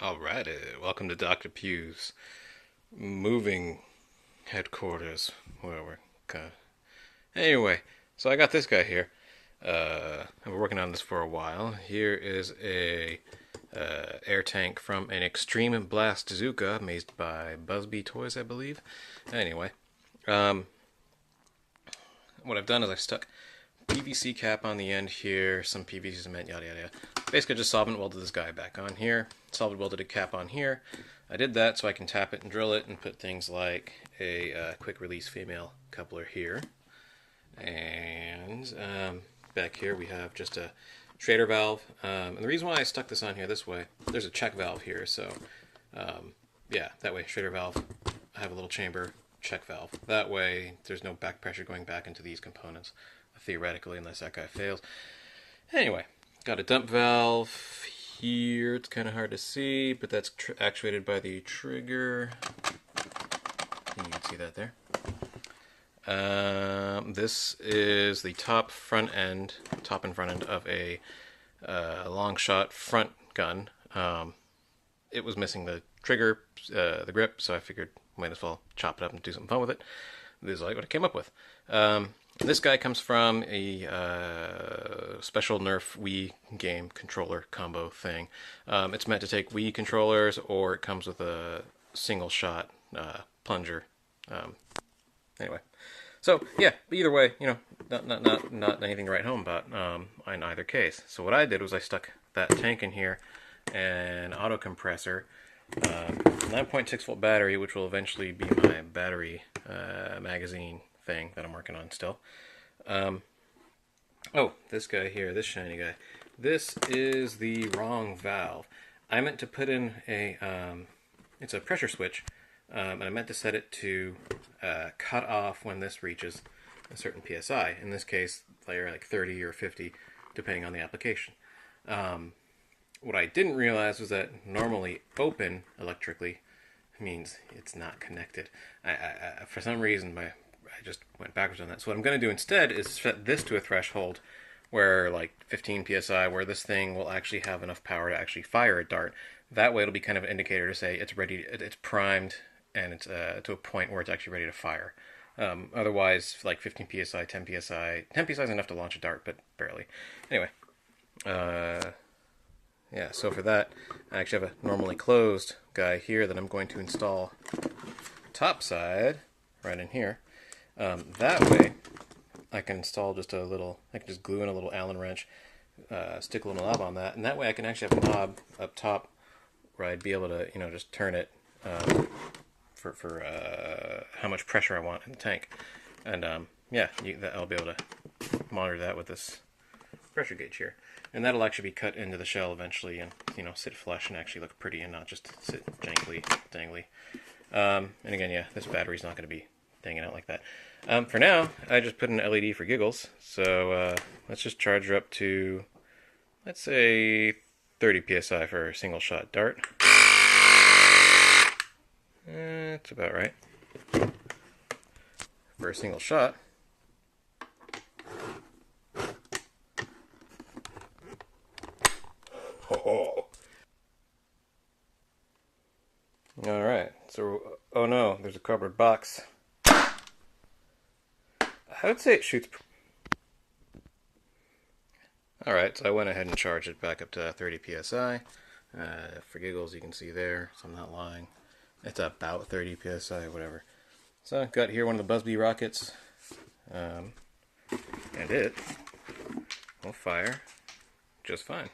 Alrighty, welcome to Dr. Pew's moving headquarters, where we're kind of... Anyway, so I got this guy here. I've been working on this for a while. Here is a air tank from an Extreme Blast Bazooka made by Busby Toys, I believe. Anyway, what I've done is I've stuck PVC cap on the end here, some PVC cement, yada yada yada. Basically just solvent welded this guy back on here, solvent welded a cap on here. I did that so I can tap it and drill it and put things like a quick release female coupler here. And back here we have just a Schrader valve. And the reason why I stuck this on here this way, there's a check valve here, so yeah, that way Schrader valve, I have a little chamber, check valve. That way there's no back pressure going back into these components, theoretically, unless that guy fails. Anyway, got a dump valve here. It's kind of hard to see, but that's actuated by the trigger. You can see that there. This is the top and front end of a Longshot front gun. It was missing the trigger, the grip, so I figured might as well chop it up and do something fun with it. This is like what I came up with. This guy comes from a special Nerf Wii game controller combo thing. It's meant to take Wii controllers, or it comes with a single shot plunger. Anyway, so yeah, but either way, you know, not anything to write home about in either case. So what I did was I stuck that tank in here, and auto compressor, 9.6 volt battery, which will eventually be my battery magazine thing that I'm working on still. Oh, this guy here, this shiny guy. This is the wrong valve. I meant to put in a, it's a pressure switch, and I meant to set it to cut off when this reaches a certain PSI. In this case, like 30 or 50, depending on the application. What I didn't realize was that normally open electrically means it's not connected. I for some reason, I just went backwards on that. So what I'm going to do instead is set this to a threshold where, like 15 psi, where this thing will actually have enough power to actually fire a dart. That way it'll be kind of an indicator to say it's ready, it's primed, and it's to a point where it's actually ready to fire. Otherwise, like 15 psi, 10 psi, 10 psi is enough to launch a dart, but barely. Anyway, yeah, so for that, I actually have a normally closed guy here that I'm going to install top side right in here. That way, I can install just a little, I can just glue in a little Allen wrench, stick a little knob on that, and that way I can actually have a knob up top where I'd be able to, you know, just turn it for how much pressure I want in the tank. And yeah, I'll be able to monitor that with this pressure gauge here. And that'll actually be cut into the shell eventually and, you know, sit flush and actually look pretty and not just sit jangly, dangly. And again, yeah, this battery's not going to be hanging out like that. For now, I just put an LED for giggles. So let's just charge her up to, let's say, 30 psi for a single shot dart. That's about right. For a single shot. Oh. Alright, so, oh no, there's a cardboard box. I would say it shoots. Alright, so I went ahead and charged it back up to 30 psi. For giggles, you can see there, so I'm not lying. It's about 30 psi, whatever. So I've got here one of the Busby rockets, and it will fire just fine.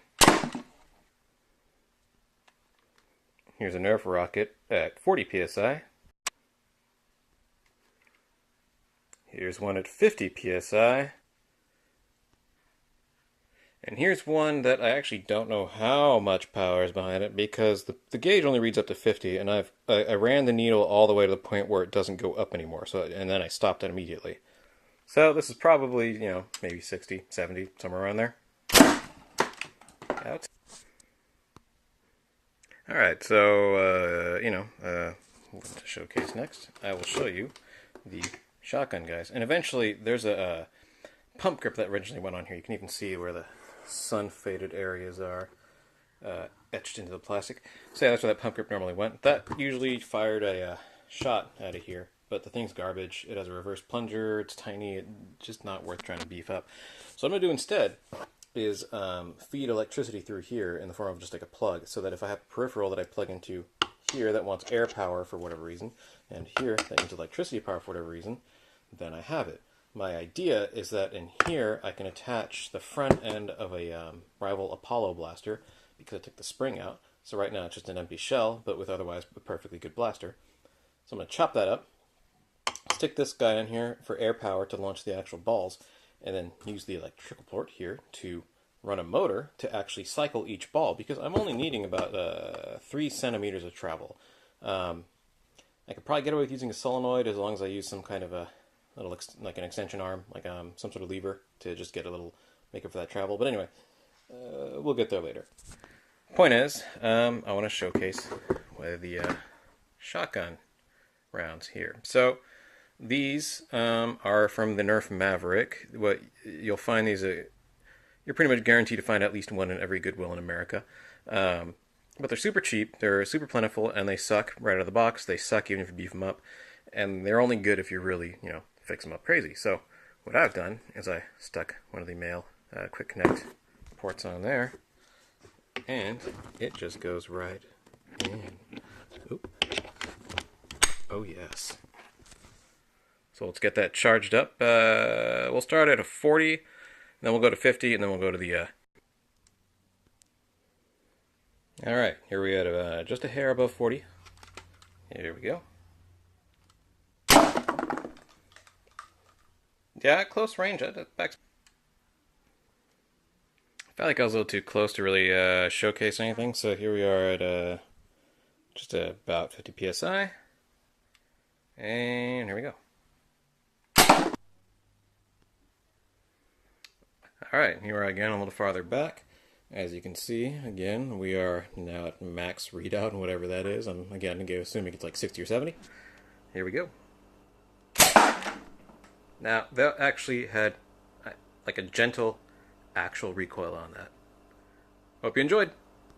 Here's a Nerf rocket at 40 psi. Here's one at 50 psi. And here's one that I actually don't know how much power is behind it, because the gauge only reads up to 50, and I ran the needle all the way to the point where it doesn't go up anymore. So, and then I stopped it immediately. So this is probably, you know, maybe 60, 70, somewhere around there. Out. Alright, so, you know, what to showcase next, I will show you the shotgun guys. And eventually, there's a pump grip that originally went on here. You can even see where the sun-faded areas are. etched into the plastic. So yeah, that's where that pump grip normally went. That usually fired a shot out of here, but the thing's garbage. It has a reverse plunger, it's tiny, it's just not worth trying to beef up. So what I'm going to do instead is feed electricity through here in the form of just like a plug, so that if I have a peripheral that I plug into here that wants air power for whatever reason, and here that needs electricity power for whatever reason, then I have it. My idea is that in here I can attach the front end of a rival Apollo blaster, because I took the spring out. So right now it's just an empty shell, but with otherwise a perfectly good blaster. So I'm going to chop that up, stick this guy in here for air power to launch the actual balls, and then use the electrical port here to run a motor to actually cycle each ball, because I'm only needing about 3 centimeters of travel. I could probably get away with using a solenoid as long as I use some kind of a little, like an extension arm, like some sort of lever to just get a little, make up for that travel. But anyway, we'll get there later. Point is, I want to showcase the shotgun rounds here. So these are from the Nerf Maverick. What you'll find these, you're pretty much guaranteed to find at least one in every Goodwill in America. But they're super cheap, they're super plentiful, and they suck right out of the box. They suck even if you beef them up, and they're only good if you really, fix them up crazy. So what I've done is I stuck one of the male quick connect ports on there, and it just goes right in. Oop. Oh yes. So let's get that charged up. We'll start at a 40, then we'll go to 50, and then we'll go to the... Alright, here we are, just a hair above 40. Here we go. Yeah, close range. Back. I felt like I was a little too close to really showcase anything, so here we are at just about 50 psi. And here we go. Alright, here we are again, a little farther back. As you can see, again, we are now at max readout, and whatever that is. I'm, again, assuming it's like 60 or 70. Here we go. Now, that actually had like a gentle actual recoil on that. Hope you enjoyed.